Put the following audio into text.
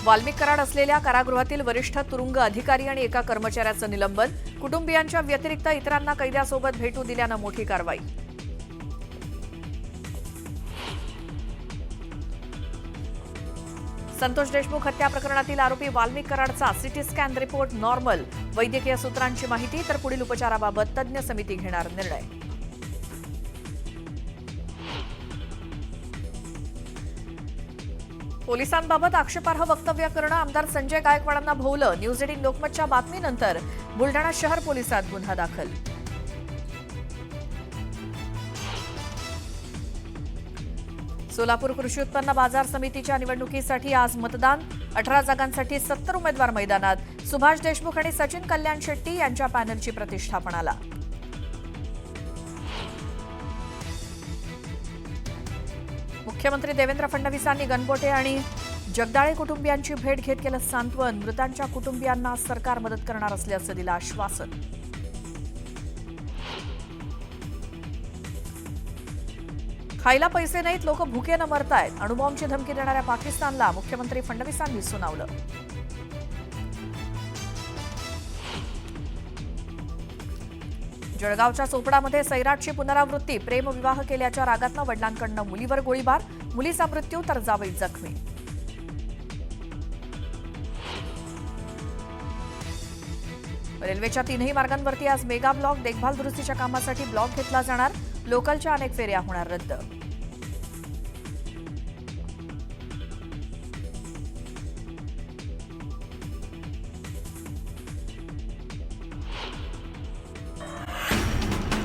वाल्मिक कराड असलेल्या कारागृहातील वरिष्ठ तुरुंग अधिकारी आणि एका कर्मचाऱ्याचं निलंबन. कुटुंबियांच्या व्यतिरिक्त इतरांना कैद्यासोबत भेटू दिल्यानं मोठी कारवाई. संतोष देशमुख हत्या प्रकरणातील आरोपी वाल्मिक कराडचा सिटी स्कॅन रिपोर्ट नॉर्मल. वैद्यकीय सूत्रांची माहिती तर पुढील उपचाराबाबत तज्ज्ञ समिती घेणार निर्णय. पोलिसांबाबत आक्षेपार्ह वक्तव्य करणं आमदार संजय गायकवाडांना भोवलं. न्यूज 18 लोकमतच्या बातमीनंतर बुलढाणा शहर पोलिसात गुन्हा दाखल. सोलापूर कृषी उत्पन्न बाजार समितीच्या निवडणुकीसाठी आज मतदान. 18 जागांसाठी 70 उमेदवार मैदानात. सुभाष देशमुख आणि सचिन कल्याण शेट्टी यांच्या पॅनलची प्रतिष्ठापनाला. मुख्यमंत्री देवेंद्र फडणवीसांनी गणपोटे आणि जगदाळे कुटुंबियांची भेट घेत केलं सांत्वन. मृतांच्या कुटुंबियांना सरकार मदत करणार असल्याचं दिलं आश्वासन. खायला पैसे नाहीत, लोक भुकेनं मरतायत. अणुबॉम्बची धमकी देणाऱ्या पाकिस्तानला मुख्यमंत्री फडणवीसांनी सुनावलं. जळगावच्या चोपडामध्ये सैराटची पुनरावृत्ती. प्रेमविवाह केल्याच्या रागातनं वडिलांकडनं मुलीवर गोळीबार. मुलीचा मृत्यू तर जावई जखमी. रेल्वेच्या 3ही मार्गांवरती आज मेगा ब्लॉक. देखभाल दुरुस्तीच्या कामासाठी ब्लॉक घेतला जाणार. लोकलच्या अनेक फेऱ्या होणार रद्द.